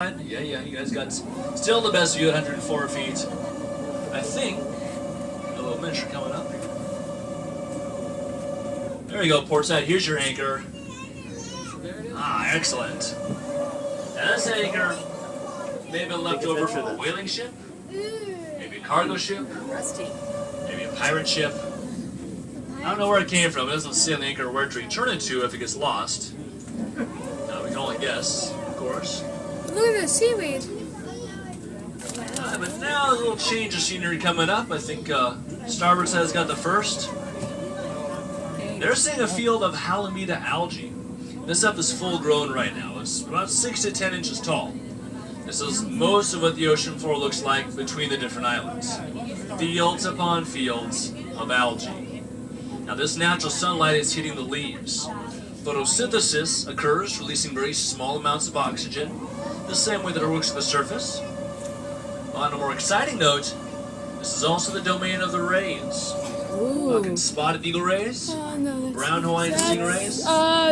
Yeah, you guys got still the best view at 104 feet. I think a little miniature coming up here. There you go, port side. Here's your anchor. Ah, excellent. And this anchor may have been left over from a whaling ship, maybe a cargo ship, maybe a pirate ship. I don't know where it came from. It doesn't say on the anchor where to return it to if it gets lost. We can only guess, of course. Look at the seaweed. But now a little change of scenery coming up. I think Starboard side's got the first. They're seeing a field of Halimeda algae. This stuff is full grown right now. It's about 6 to 10 inches tall. This is most of what the ocean floor looks like between the different islands. Fields upon fields of algae. Now this natural sunlight is hitting the leaves. Photosynthesis occurs, releasing very small amounts of oxygen, the same way that it works at the surface. On a more exciting note, this is also the domain of the rays. Looking spotted eagle rays, No, brown Hawaiian stingrays,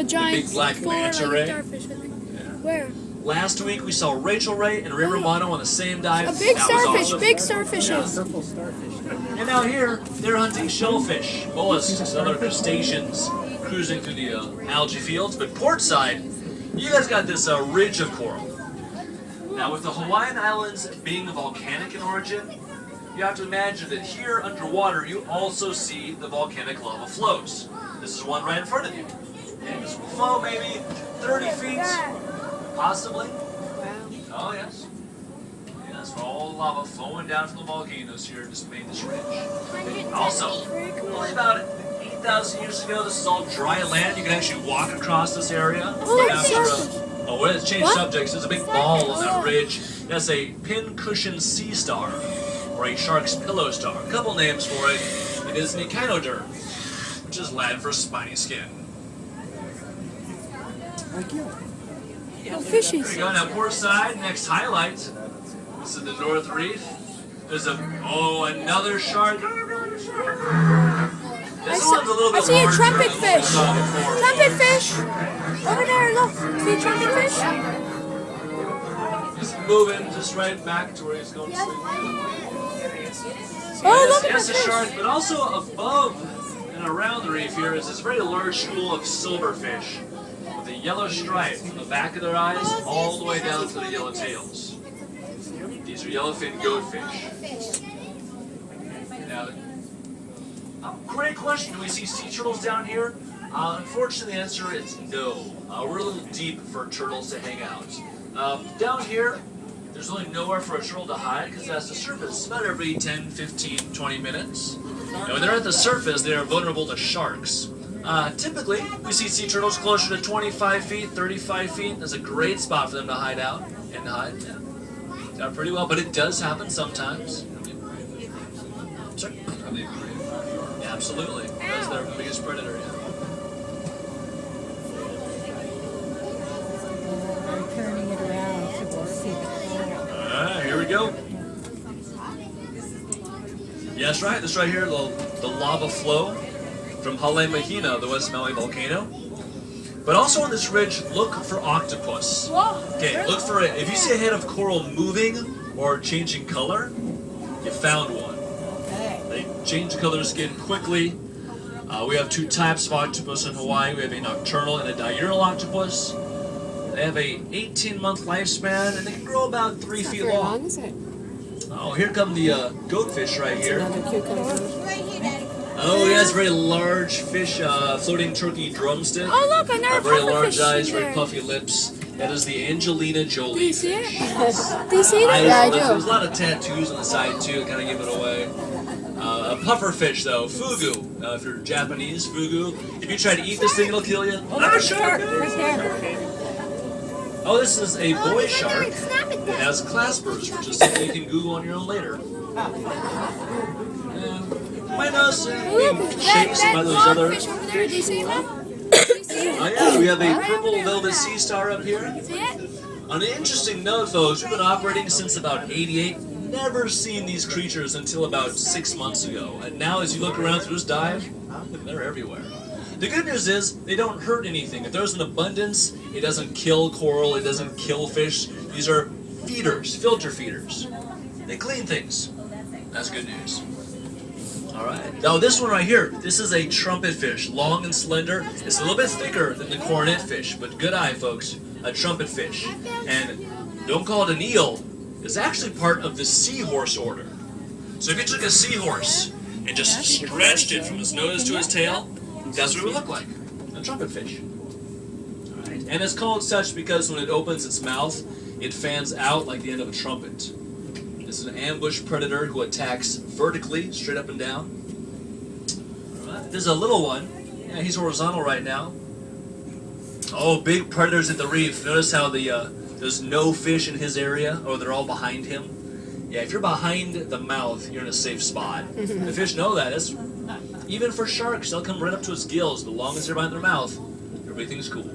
giant big black manta ray. starfish, I think. Where? Last week we saw Rachel Ray and Ray Romano on the same dive. A big That was starfish, awesome. big starfishes. Purple starfish. And now here, they're hunting shellfish, mollusks, and other crustaceans cruising through the algae fields. But port side, you guys got this ridge of coral. Now with the Hawaiian Islands being volcanic in origin, you have to imagine that here underwater you also see the volcanic lava flows. This is one right in front of you. And this will flow maybe 30 feet, possibly. Oh yes. Yes, all the lava flowing down from the volcanoes here just made this ridge. Also, only about 8,000 years ago, this is all dry land. You can actually walk across this area. Let's change subjects. There's a big ball on that ridge. That's a pincushion sea star, or a shark's pillow star. A couple names for it. It is an echinoderm, which is Latin for spiny skin. Thank you. Oh, fishies. There you go. Now, port side, next highlight. This is the North Reef. There's another shark. This one's a little bit I see a larger trumpet than what we fish. saw before. Trumpet fish. Over there, look. See a trumpet fish? He's moving just right back to where he's going to sleep. Oh, look at Yes, the a fish. shark, but also above and around the reef here is this very large school of silverfish with a yellow stripe from the back of their eyes all the way down to the yellow tails. These are yellowfin goatfish. Now, great question. Do we see sea turtles down here? Unfortunately, the answer is no. We're a little deep for turtles to hang out. Down here, there's really nowhere for a turtle to hide because it has to surface about every 10, 15, 20 minutes. And when they're at the surface, they are vulnerable to sharks. Typically, we see sea turtles closer to 25 feet, 35 feet. That's a great spot for them to hide out and hide. Yeah, pretty well, but it does happen sometimes. Sorry? Yeah, absolutely. That's their biggest predator. Yeah. I'm turning it around so we'll see the coral. Here we go. Yeah, that's right. This right here, the lava flow from Halimeda, the West Maui volcano. But also on this ridge, look for octopus. Okay, look for it. If you see a head of coral moving or changing color, you found one. They change color of skin quickly. We have two types of octopus in Hawaii. We have a nocturnal and a diurnal octopus. They have a 18-month lifespan, and they can grow about 3 feet long. Is it? Oh, here come the goatfish right here. Another cucumber. Oh, yeah, it's a very large fish, floating turkey drumstick. Oh, look, another Very puffer large fish eyes, in very there. puffy lips. That is the Angelina Jolie Do you see fish. it? Do you see it? There's a lot of tattoos on the side, too, that kind of give it away. A puffer fish, though, fugu. If you're Japanese, fugu. If you try to eat this thing, it'll kill you. Another shark! Oh, this is a boy shark. It has claspers, which is something you can Google on your own later. You might notice shapes by those other. Fish over there. Do you see that? Oh yeah, we have a purple velvet sea star up here. See it? On an interesting note, folks, we've been operating since about '88. Never seen these creatures until about 6 months ago. And now as you look around through this dive, they're everywhere. The good news is they don't hurt anything. If there's an abundance, it doesn't kill coral, it doesn't kill fish. These are feeders, filter feeders. They clean things. That's good news. Alright. Now this one right here, this is a trumpet fish, long and slender. It's a little bit thicker than the cornet fish, but good eye, folks. A trumpet fish. And don't call it an eel. It's actually part of the seahorse order. So if you took a seahorse and just stretched it from his nose to his tail, that's what it would look like. A trumpet fish. Alright. And it's called such because when it opens its mouth, it fans out like the end of a trumpet. This is an ambush predator who attacks vertically, straight up and down. Alright. There's a little one. Yeah, he's horizontal right now. Oh, big predators at the reef. Notice how there's no fish in his area, or they're all behind him. Yeah, if you're behind the mouth, you're in a safe spot. The fish know that. That's, even for sharks, they'll come right up to his gills. The long as they're behind their mouth, everything's cool.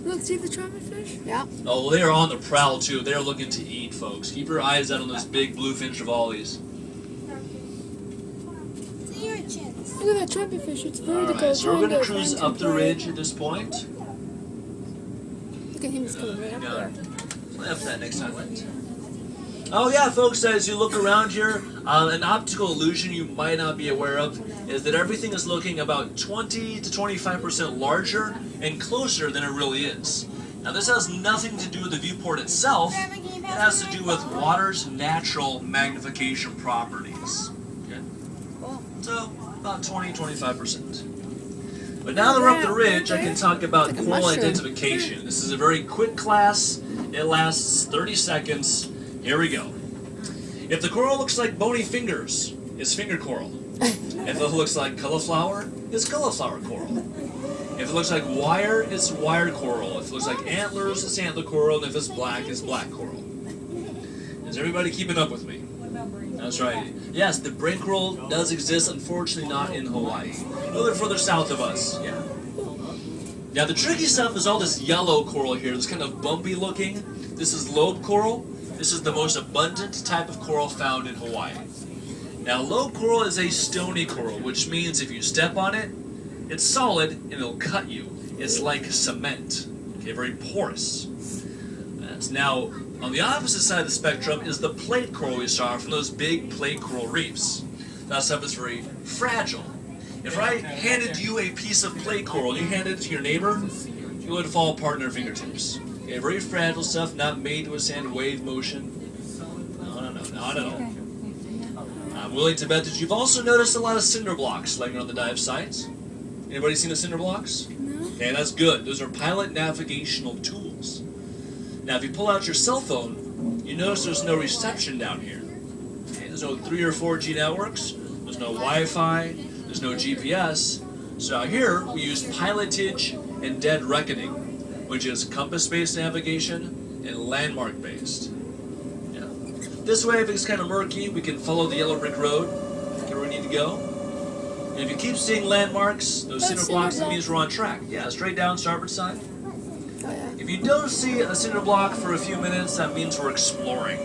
Look, see the trumpet fish? Yeah. Oh, well, they're on the prowl, too. They're looking to eat, folks. Keep your eyes out on those big bluefin trevallies. Look at that trumpet fish. It's vertical. Alright, so we're going to cruise up the ridge at this point. Look at him. He's coming right up there. Left that next highlight. Oh yeah, folks, as you look around here, an optical illusion you might not be aware of is that everything is looking about 20 to 25% larger and closer than it really is. Now this has nothing to do with the viewport itself, it has to do with water's natural magnification properties. Okay? So, about 20-25%. But now that we're up the ridge, I can talk about coral identification. This is a very quick class, it lasts 30 seconds. Here we go. If the coral looks like bony fingers, it's finger coral. If it looks like cauliflower, it's cauliflower coral. If it looks like wire, it's wired coral. If it looks like antlers, it's antler coral. And if it's black coral. Is everybody keeping up with me? That's right. Yes, the brain coral does exist, unfortunately not in Hawaii. A little bit further south of us, yeah. Now the tricky stuff is all this yellow coral here, this kind of bumpy looking. This is lobe coral. This is the most abundant type of coral found in Hawaii. Now, lobe coral is a stony coral, which means if you step on it, it's solid and it'll cut you. It's like cement, okay, very porous. Now, on the opposite side of the spectrum is the plate coral we saw from those big plate coral reefs. That stuff is very fragile. If I handed you a piece of plate coral and you handed it to your neighbor, it would fall apart in your fingertips. Okay, very fragile stuff, not made to withstand wave motion. No, not at all. I'm willing to bet that you've also noticed a lot of cinder blocks laying on the dive sites. Anybody seen the cinder blocks? No. Okay, that's good. Those are pilot navigational tools. Now, if you pull out your cell phone, you notice there's no reception down here. Okay, there's no 3 or 4G networks. There's no Wi-Fi. There's no GPS. So out here, we use pilotage and dead reckoning, which is compass-based navigation and landmark-based. Yeah. This way, if it's kind of murky, we can follow the yellow brick road, get where we need to go. And if you keep seeing landmarks, those cinder blocks, it means we're on track. Yeah, straight down starboard side. If you don't see a cinder block for a few minutes, that means we're exploring.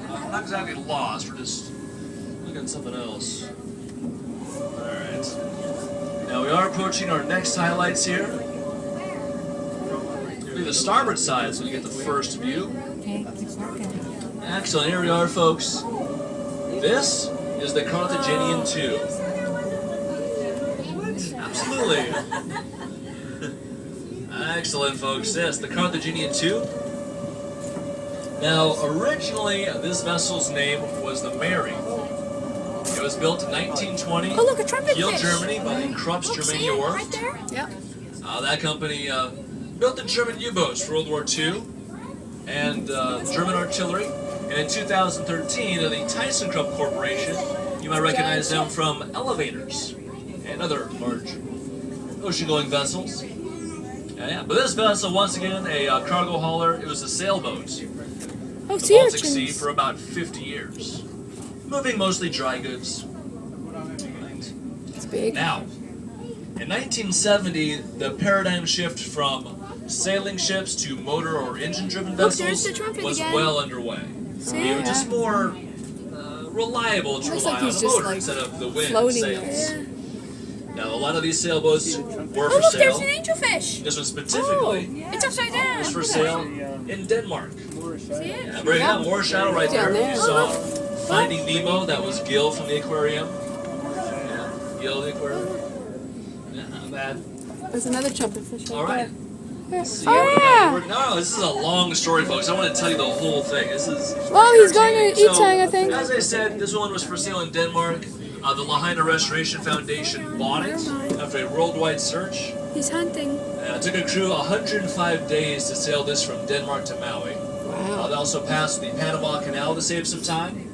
Not exactly lost, we're just looking at something else. Alright. Now we are approaching our next highlights here. The starboard side so we get the first view. Okay, keep walking. Excellent, here we are, folks. This is the Carthaginian tube. Absolutely. Excellent, folks. Yes, the Carthaginian tube. Now, originally, this vessel's name was the Mary. It was built in 1920. Oh, look, a trumpet Kiel, fish. Germany, by the Krups Germania Werft. Right there? Yep. That company built the German U-boats for World War II and German artillery. And in 2013, the ThyssenKrupp Corporation, you might recognize them from elevators and other large ocean-going vessels. Yeah, but this vessel, once again, a cargo hauler, it was a sailboat. Oh, The Baltic Sea for about 50 years. Moving mostly dry goods. It's big. Now, in 1970, the paradigm shift from sailing ships to motor or engine-driven vessels was well underway. It was just more reliable to rely on the motor instead of the wind sails. Now, a lot of these sailboats were Oh, for look, there's sale. an angelfish. This one specifically It's upside down. was for sale in Denmark. See it? Yeah, very good. More shadow right Down there. there. You saw Finding Nemo. That was Gil from the aquarium. Yeah, Gil the aquarium. Yeah, not bad. There's another chubby fish. All right. See, Oh, no, this is a long story, folks. I want to tell you the whole thing. This is. Well, he's going to eat So, something, I think. As I said, this one was for sale in Denmark. The Lahaina Restoration Foundation bought it after a worldwide search. He's hunting. It took a crew 105 days to sail this from Denmark to Maui. Wow. They also passed the Panama Canal to save some time.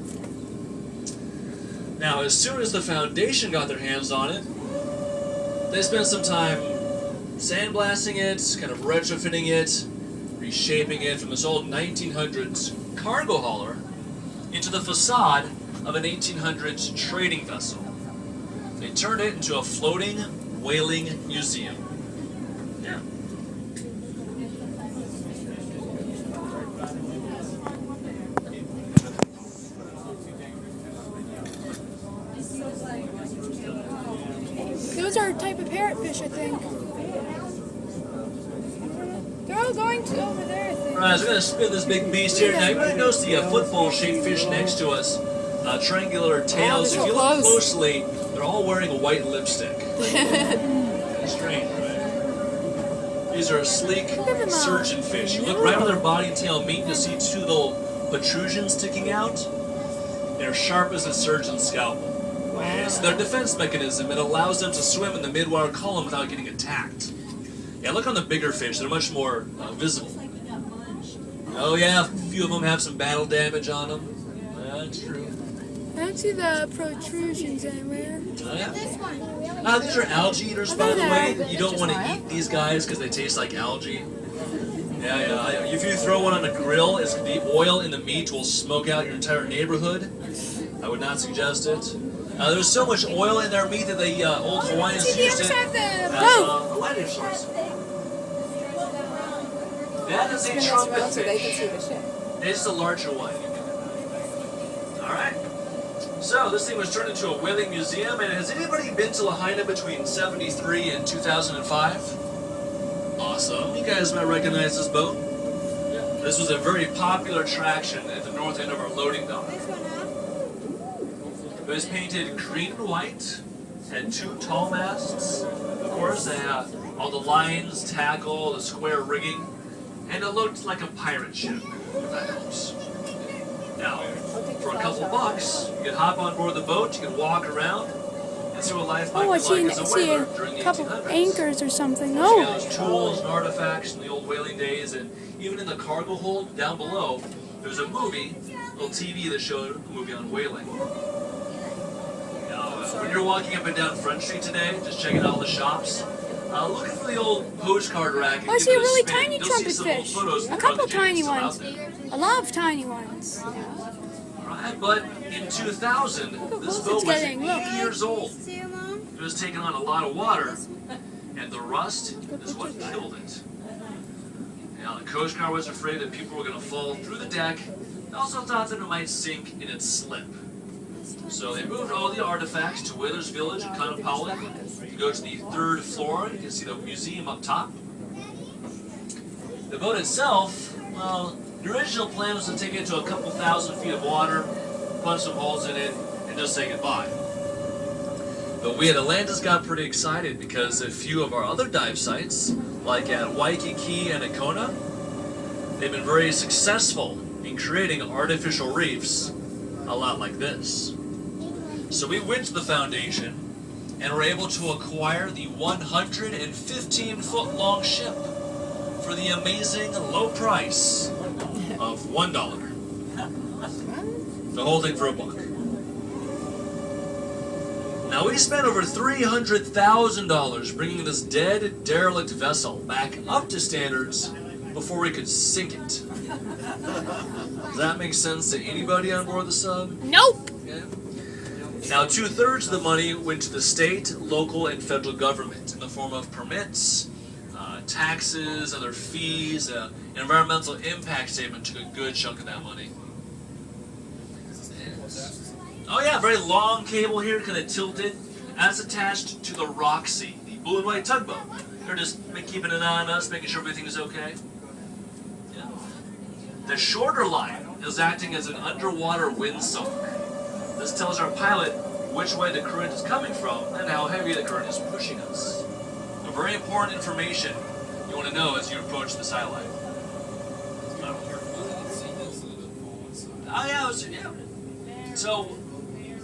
Now, as soon as the foundation got their hands on it, they spent some time sandblasting it, kind of retrofitting it, reshaping it from this old 1900s cargo hauler into the facade of an 1800s trading vessel. They turned it into a floating whaling museum. Yeah. Those are a type of parrotfish, I think. They're all going to over there, I think. Alright, so we're going to spin this big beast here. Now, you're going to notice the football-shaped fish next to us. Triangular tails. they're If you so look close. closely, they're all wearing a white lipstick. Kinda strange, right? These are sleek at them all. surgeonfish. You look right where their body and tail meet, you'll see two little protrusions sticking out. They're sharp as a surgeon's scalpel. It's their defense mechanism. It allows them to swim in the midwater column without getting attacked. Yeah, look on the bigger fish. They're much more visible. Oh yeah, a few of them have some battle damage on them. That's true. I don't see the protrusions anywhere. Oh, yeah. These are algae eaters, by the way. You don't want to eat these guys because they taste like algae. Yeah. If you throw one on a grill, the oil in the meat will smoke out your entire neighborhood. I would not suggest it. There's so much oil in their meat that the old Hawaiians See, they used it almost have the as boat. a lighting source. That is a Spin this trumpet around so they can fish. see the ship. It's the larger one. Alright. So, this thing was turned into a whaling museum, and has anybody been to Lahaina between 73 and 2005? Awesome. You guys might recognize this boat. This was a very popular attraction at the north end of our loading dock. It was painted green and white, had two tall masts. Of course, they had all the lines, tackle, the square rigging, and it looked like a pirate ship, if that helps. Now, for a couple bucks, you could hop on board the boat, you could walk around, and see what life might Oh, I be see, like as a see whaler during a the couple 1800s. anchors or something. You Oh, know, those tools and artifacts from the old whaling days, and even in the cargo hold down below, there's a movie, a little TV that showed a movie on whaling. Now, when you're walking up and down Front Street today, just checking out all the shops, looking for the old postcard rack. And I see give a it really spin. tiny You'll see trumpet some old fish. photos A from couple the tiny still out ones. there. A lot of tiny ones. Alright, but in 2000, this close boat it's was getting. 80 Look. years old. It was taking on a lot of water, and the rust is what killed it. Now, the Coast Guard was afraid that people were going to fall through the deck. They also thought that it might sink in its slip. So they moved all the artifacts to Whalers Village in Kaanapali. If you go to the third floor, you can see the museum up top. The boat itself, well, the original plan was to take it to a couple thousand feet of water, punch some holes in it, and just say goodbye. But we at Atlantis got pretty excited because a few of our other dive sites, like at Waikiki and Akona, they've been very successful in creating artificial reefs a lot like this. So we went to the foundation and were able to acquire the 115-foot long ship for the amazing low price of $1. The whole thing for $1. Now we spent over $300,000 bringing this dead, derelict vessel back up to standards before we could sink it. Does that make sense to anybody on board the sub? Nope. Yeah. Now, 2/3 of the money went to the state, local, and federal government in the form of permits, taxes, other fees. Environmental impact statement took a good chunk of that money. Oh yeah, very long cable here, kind of tilted. as attached to the Roxy, the blue and white tugboat. They're just keeping an eye on us, making sure everything is okay. Yeah. The shorter line is acting as an underwater windsock. This tells our pilot which way the current is coming from and how heavy the current is pushing us. A very important information you want to know as you approach this highlight. Oh yeah. So,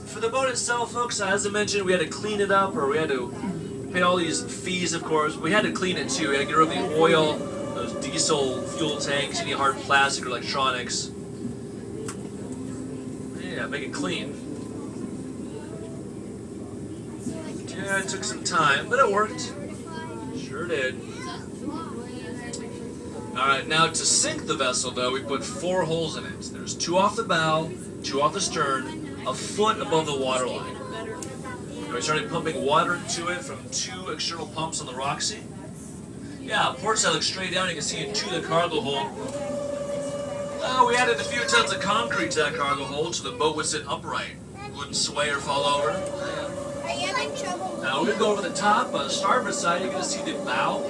for the boat itself, folks, as I mentioned, we had to clean it up, or we had to pay all these fees, of course. We had to clean it too. We had to get rid of the oil, those diesel fuel tanks, any hard plastic or electronics. Yeah, make it clean. Yeah, it took some time, but it worked. Sure did. Alright, now to sink the vessel, though, we put 4 holes in it. There's 2 off the bow, 2 off the stern, a foot above the waterline. And we started pumping water into it from 2 external pumps on the Roxy. Yeah, port side looks straight down. You can see into the cargo hold. We added a few tons of concrete to that cargo hold so the boat would sit upright. It wouldn't sway or fall over. Are you having trouble? Now we're going to go over the top. On the starboard side, you're going to see the bow.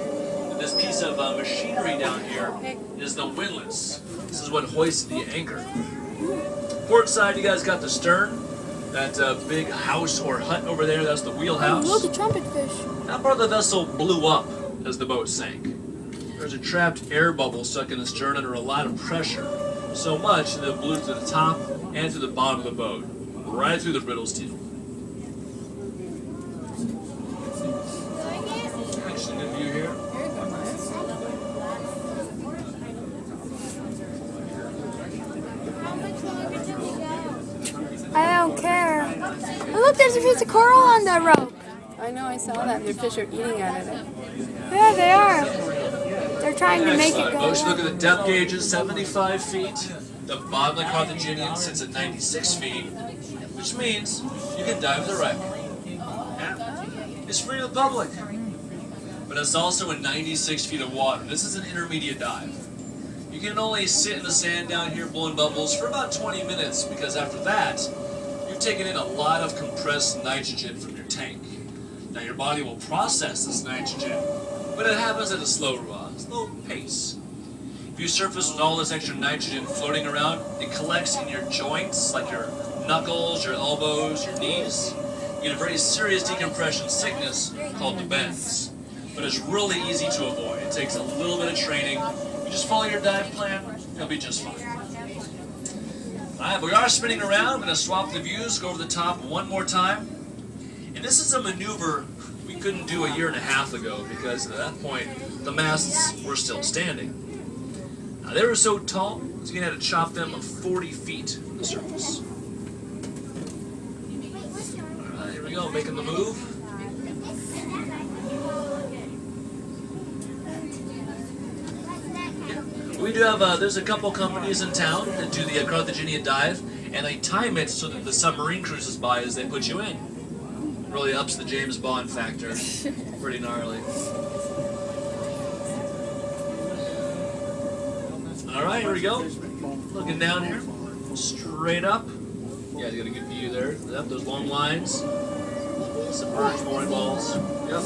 This piece of machinery down here is the windlass. This is what hoists the anchor. Port side, you guys got the stern. That big house or hut over there, that's the wheelhouse. Oh, look, a trumpet fish. That part of the vessel blew up as the boat sank. There's a trapped air bubble stuck in the stern under a lot of pressure. So much that it blew to the top and to the bottom of the boat. Right through the brittle steel. Actually, good view here. I don't care. Oh, look, there's a piece of coral on the rope. I know, I saw that. The fish are eating out of it. Yeah, they are. They're trying to make it Excellent. go. Folks, look at the depth gauge is 75 feet. The bottom of the Carthaginian sits at 96 feet, which means you can dive the wreck. Yeah. It's free to the public. But it's also in 96 feet of water. This is an intermediate dive. You can only sit in the sand down here blowing bubbles for about 20 minutes because after that, you've taken in a lot of compressed nitrogen from your tank. Now your body will process this nitrogen, but it happens at a slow pace. If you surface with all this extra nitrogen floating around, it collects in your joints, like your knuckles, your elbows, your knees. You get a very serious decompression sickness called the bends. But it's really easy to avoid. It takes a little bit of training. You just follow your dive plan, you'll be just fine. Alright, we are spinning around. I'm going to swap the views, go over the top one more time. And this is a maneuver we couldn't do a year and a half ago because at that point the masts were still standing. Now, they were so tall, so you had to chop them 40 feet from the surface. Alright, here we go, making the move. We do have, there's a couple companies in town that do the Carthaginian dive, and they time it so that the submarine cruises by as they put you in. Really ups the James Bond factor. Pretty gnarly. Alright, here we go. Looking down here. Straight up. Yeah, you got a good view there. Yep, those long lines. Submerged mooring balls. Yep.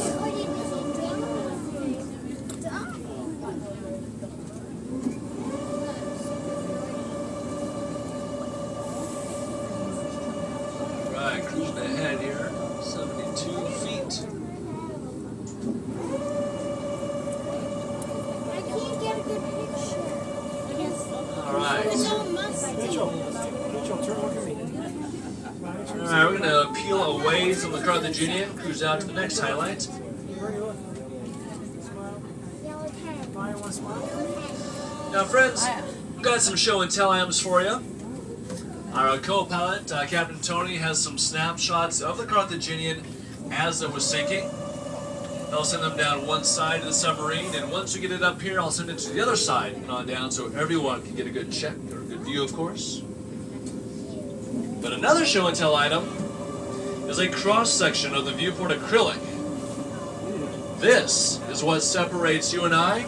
Cruising ahead here, 72 feet. I can't get a good picture. Alright. Alright, we're going to peel away from the Carthaginian, cruise out to the next highlight. Now, friends, we've got some show and tell items for you. Our co-pilot, Captain Tony, has some snapshots of the Carthaginian as it was sinking. I'll send them down one side of the submarine, and once we get it up here, I'll send it to the other side and on down so everyone can get a good check, or a good view, of course. But another show and tell item is a cross-section of the viewport acrylic. This is what separates you and I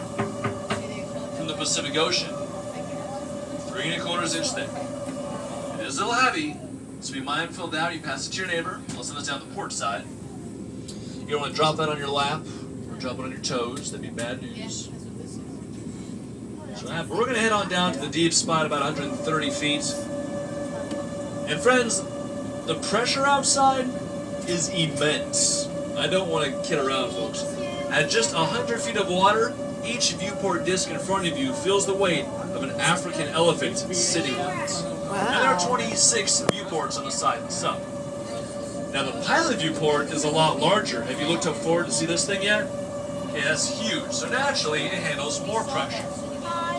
from the Pacific Ocean. 3 1/4 inch thick. It is a little heavy, so be mindful of that when you pass it to your neighbor. I'll send this down the port side. You don't want to drop that on your lap or drop it on your toes. That'd be bad news. So we're going to head on down to the deep spot about 130 feet. And friends, the pressure outside is immense. I don't want to kid around, folks. At just 100 feet of water, each viewport disc in front of you feels the weight of an African elephant sitting on it. Wow. And there are 26 viewports on the side of the sub. Now the pilot viewport is a lot larger. Have you looked up forward to see this thing yet? Okay, that's huge. So naturally, it handles more pressure.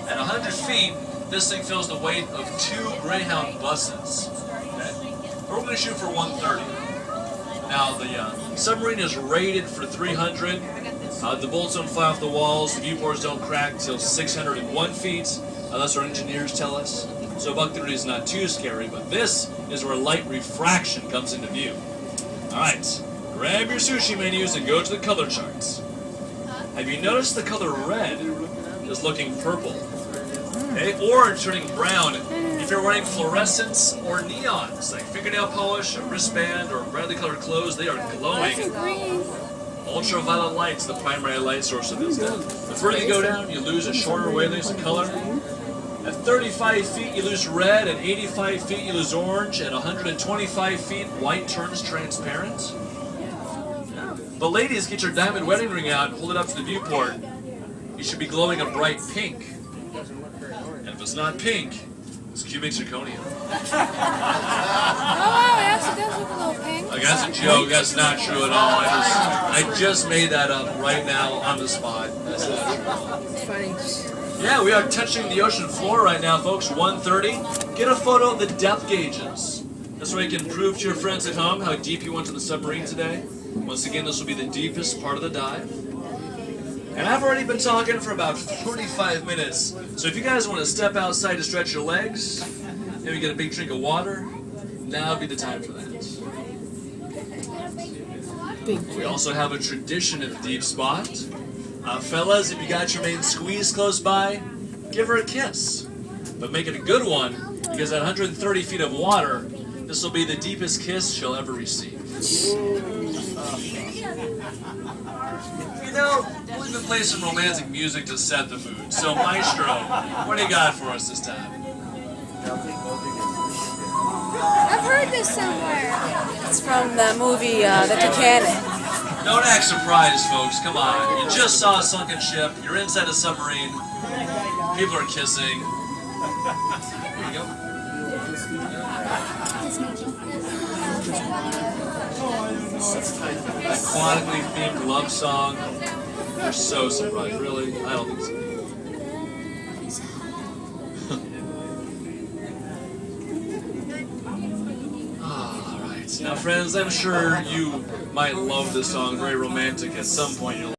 At 100 feet, this thing feels the weight of 2 Greyhound buses. Okay? We're going to shoot for 130. Now the submarine is rated for 300. The bolts don't fly off the walls. The viewports don't crack till 601 feet, unless our engineers tell us. So Buck 30 is not too scary, but this is where light refraction comes into view. Alright, grab your sushi menus and go to the color charts. Have you noticed the color red is looking purple? Okay, orange turning brown if you're wearing fluorescents or neons, like fingernail polish, a wristband, or brightly colored clothes. They are glowing. Green. Ultraviolet light's the primary light source of this. The further you go down, you lose a shorter wavelength of color. At 35 feet, you lose red. At 85 feet, you lose orange. At 125 feet, white turns transparent. But ladies, get your diamond wedding ring out and hold it up to the viewport. You should be glowing a bright pink. And if it's not pink, it's cubic zirconia. Oh, it actually does look a little pink. Like, that's a joke. That's not true at all. I just made that up right now on the spot. That's not true at all. It's funny. Yeah, we are touching the ocean floor right now, folks. 130. Get a photo of the depth gauges. This way you can prove to your friends at home how deep you went to the submarine today. Once again, this will be the deepest part of the dive. And I've already been talking for about 45 minutes. So if you guys want to step outside to stretch your legs, maybe get a big drink of water, now would be the time for that. We also have a tradition at the deep spot. Fellas, if you got your main squeeze close by, give her a kiss. But make it a good one, because at 130 feet of water, this will be the deepest kiss she'll ever receive. You know, we've been playing some romantic music to set the mood. So, Maestro, what do you got for us this time? I've heard this somewhere. It's from the movie The Titanic. Don't act surprised, folks. Come on. You just saw a sunken ship. You're inside a submarine. People are kissing. Here you go. Aquatically themed love song. You're so surprised. Really? I don't think so. Now, friends, I'm sure you might love this song, very romantic at some point in your life.